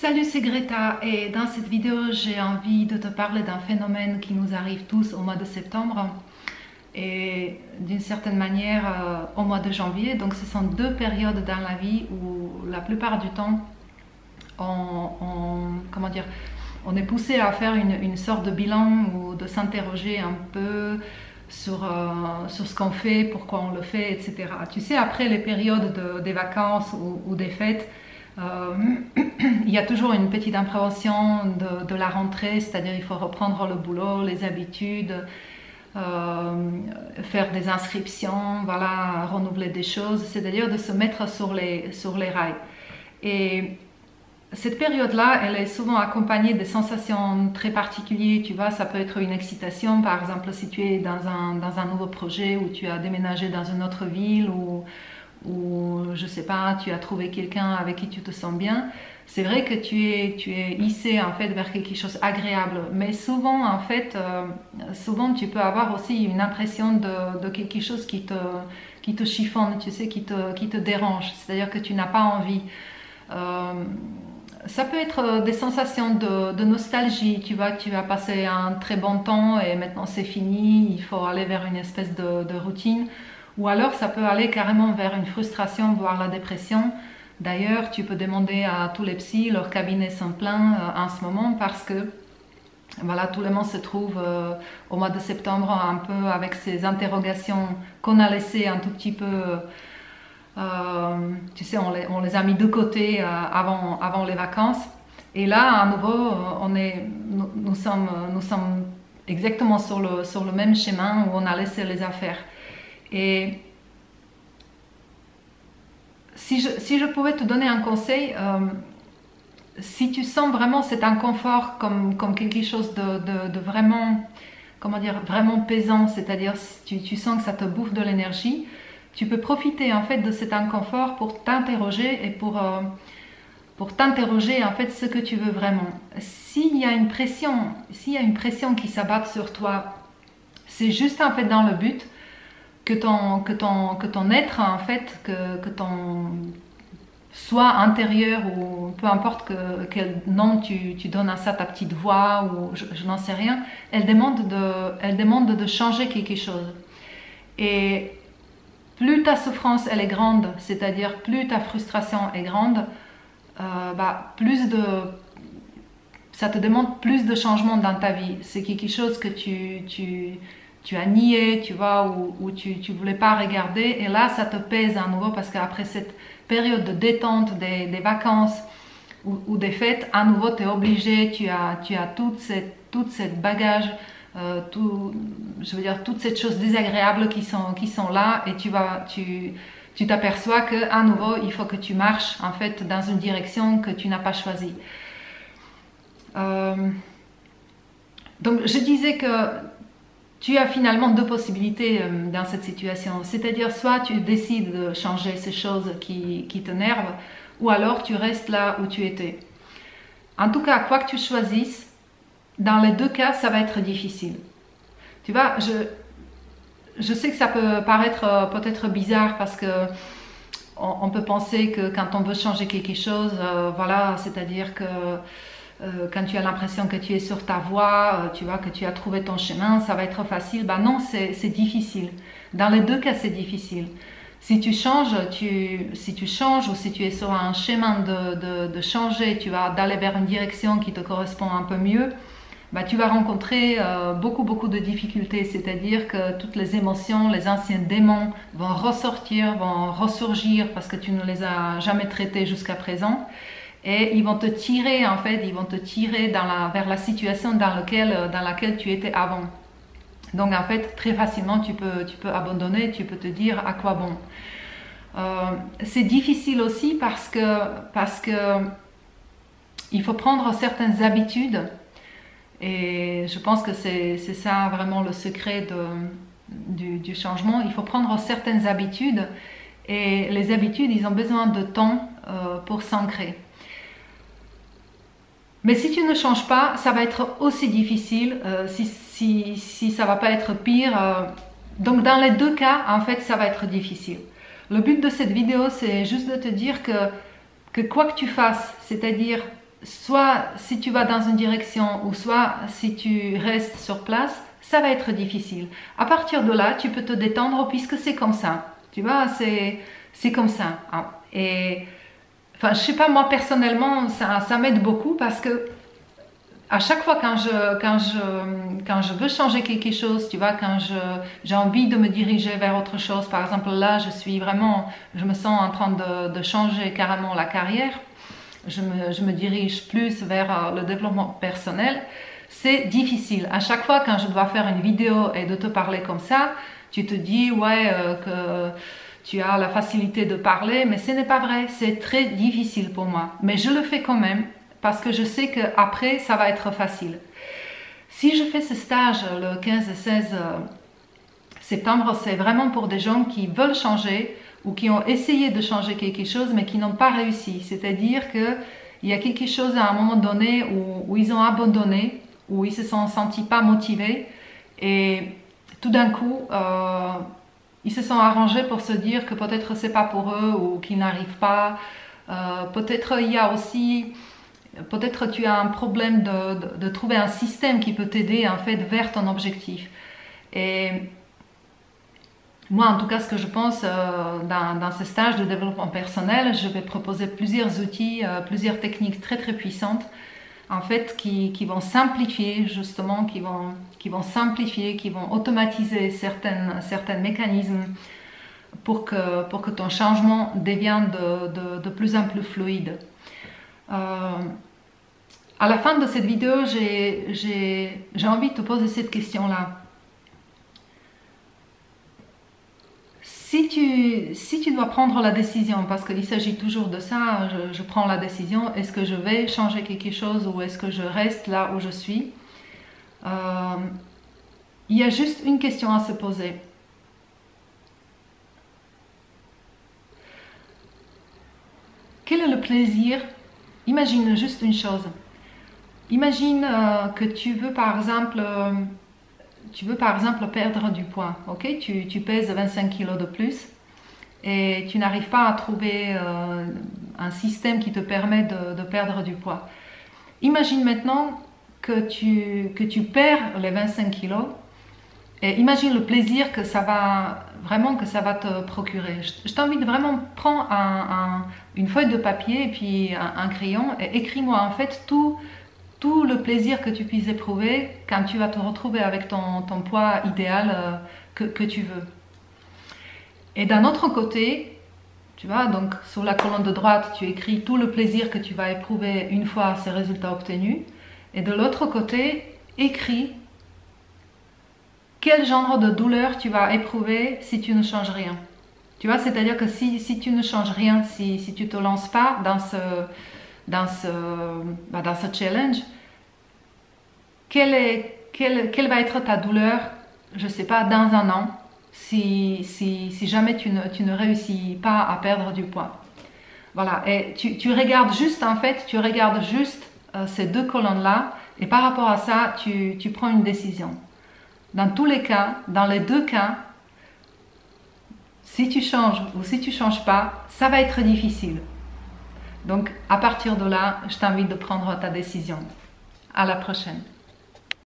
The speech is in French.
Salut, c'est Greta et dans cette vidéo j'ai envie de te parler d'un phénomène qui nous arrive tous au mois de septembre et d'une certaine manière au mois de janvier. Donc ce sont deux périodes dans la vie où la plupart du temps on est poussé à faire une sorte de bilan ou de s'interroger un peu sur ce qu'on fait, pourquoi on le fait, etc. Tu sais, après les périodes des vacances ou des fêtes, il y a toujours une petite appréhension de la rentrée, c'est-à-dire il faut reprendre le boulot, les habitudes, faire des inscriptions, voilà, renouveler des choses, c'est-à-dire de se mettre sur les rails. Et cette période-là, elle est souvent accompagnée de sensations très particulières, tu vois, ça peut être une excitation, par exemple si tu es dans un nouveau projet ou tu as déménagé dans une autre ville ou je sais pas, tu as trouvé quelqu'un avec qui tu te sens bien. C'est vrai que tu es hissé en fait vers quelque chose d'agréable, mais souvent en fait, souvent tu peux avoir aussi une impression de quelque chose qui te chiffonne, tu sais, qui te dérange, c'est-à-dire que tu n'as pas envie. Ça peut être des sensations de nostalgie, tu vois, tu as passé un très bon temps et maintenant c'est fini, il faut aller vers une espèce de routine. Ou alors ça peut aller carrément vers une frustration, voire la dépression. D'ailleurs, tu peux demander à tous les psys, leurs cabinets sont pleins en ce moment parce que voilà, tout le monde se trouve au mois de septembre un peu avec ces interrogations qu'on a laissées un tout petit peu, tu sais, on les a mis de côté avant les vacances. Et là, à nouveau, nous sommes exactement sur le même chemin où on a laissé les affaires. Et si je pouvais te donner un conseil, si tu sens vraiment cet inconfort comme quelque chose de vraiment, comment dire, vraiment pesant, c'est-à-dire si tu sens que ça te bouffe de l'énergie, tu peux profiter en fait de cet inconfort pour t'interroger et pour t'interroger en fait ce que tu veux vraiment. S'il y a une pression qui s'abat sur toi, c'est juste en fait dans le but que ton être, en fait, que ton soi intérieur, ou peu importe quel nom tu donnes à ça, ta petite voix, ou je n'en sais rien, elle demande de changer quelque chose. Et plus ta souffrance elle est grande, c'est-à-dire plus ta frustration est grande, ça te demande plus de changements dans ta vie. C'est quelque chose que tu as nié, tu vois, ou tu voulais pas regarder, et là ça te pèse à nouveau parce qu'après cette période de détente des vacances ou des fêtes, à nouveau tu es obligé, tu as toute cette bagage, je veux dire toutes ces choses désagréables qui sont là, et tu t'aperçois que à nouveau il faut que tu marches en fait dans une direction que tu n'as pas choisie. Donc je disais que tu as finalement deux possibilités dans cette situation, c'est-à-dire soit tu décides de changer ces choses qui t'énervent, ou alors tu restes là où tu étais. En tout cas, quoi que tu choisisses, dans les deux cas, ça va être difficile. Tu vois, je sais que ça peut paraître peut-être bizarre parce que on peut penser que quand on veut changer quelque chose, voilà, c'est-à-dire que quand tu as l'impression que tu es sur ta voie, tu vois, que tu as trouvé ton chemin, ça va être facile. Ben non, c'est difficile. Dans les deux cas, c'est difficile. Si tu changes ou si tu es sur un chemin de changer, tu vas d'aller vers une direction qui te correspond un peu mieux, ben tu vas rencontrer beaucoup de difficultés. C'est-à-dire que toutes les émotions, les anciens démons vont ressortir, vont ressurgir parce que tu ne les as jamais traités jusqu'à présent. Et ils vont te tirer, en fait, vers la situation dans laquelle tu étais avant. Donc en fait, très facilement, tu peux abandonner, tu peux te dire à quoi bon. C'est difficile aussi parce que il faut prendre certaines habitudes, et je pense que c'est ça vraiment le secret du changement. Il faut prendre certaines habitudes, et les habitudes, ils ont besoin de temps pour s'ancrer. Mais si tu ne changes pas, ça va être aussi difficile, si ça va pas être pire. Donc dans les deux cas, en fait, ça va être difficile. Le but de cette vidéo, c'est juste de te dire que quoi que tu fasses, c'est-à-dire soit si tu vas dans une direction ou soit si tu restes sur place, ça va être difficile. À partir de là, tu peux te détendre puisque c'est comme ça. Tu vois, c'est comme ça. Hein. Et enfin, je sais pas, moi personnellement, ça m'aide beaucoup parce que à chaque fois quand je veux changer quelque chose, tu vois, quand j'ai envie de me diriger vers autre chose, par exemple là, je me sens en train de changer carrément la carrière, je me dirige plus vers le développement personnel, c'est difficile. À chaque fois quand je dois faire une vidéo et de te parler comme ça, tu te dis ouais que tu as la facilité de parler, mais ce n'est pas vrai, c'est très difficile pour moi. Mais je le fais quand même parce que je sais qu'après ça va être facile. Si je fais ce stage le 15 et 16 septembre, c'est vraiment pour des gens qui veulent changer ou qui ont essayé de changer quelque chose mais qui n'ont pas réussi. C'est-à-dire qu'il y a quelque chose à un moment donné où ils ont abandonné, où ils se sont sentis pas motivés et tout d'un coup ils se sont arrangés pour se dire que peut-être c'est pas pour eux ou qu'ils n'arrivent pas. Peut-être il y a aussi, peut-être tu as un problème de trouver un système qui peut t'aider en fait vers ton objectif. Et moi en tout cas ce que je pense dans ce stage de développement personnel, je vais proposer plusieurs outils, plusieurs techniques très très puissantes en fait qui vont simplifier justement, qui vont simplifier, qui vont automatiser certains mécanismes pour que ton changement devienne de plus en plus fluide. À la fin de cette vidéo, j'ai envie de te poser cette question-là. Si tu dois prendre la décision, parce qu'il s'agit toujours de ça, je prends la décision, est-ce que je vais changer quelque chose ou est-ce que je reste là où je suis? Il y a juste une question à se poser. Quel est le plaisir? Imagine juste une chose. Imagine que tu veux par exemple perdre du poids, ok? Tu pèses 25 kg de plus et tu n'arrives pas à trouver un système qui te permet de perdre du poids. Imagine maintenant que tu perds les 25 kg et imagine le plaisir que ça va te procurer. Je t'invite vraiment, prends une feuille de papier et puis un crayon et écris-moi en fait tout le plaisir que tu puisses éprouver quand tu vas te retrouver avec ton poids idéal que tu veux. Et d'un autre côté, tu vois, donc sur la colonne de droite, tu écris tout le plaisir que tu vas éprouver une fois ces résultats obtenus. Et de l'autre côté, écris quel genre de douleur tu vas éprouver si tu ne changes rien. Tu vois, c'est-à-dire que si tu ne changes rien, si tu ne te lances pas dans ce challenge, quelle va être ta douleur, je ne sais pas, dans un an, si jamais tu ne réussis pas à perdre du poids. Voilà, et tu regardes juste, en fait, ces deux colonnes-là, et par rapport à ça, tu prends une décision. Dans tous les cas, dans les deux cas, si tu changes ou si tu ne changes pas, ça va être difficile. Donc, à partir de là, je t'invite de prendre ta décision. À la prochaine.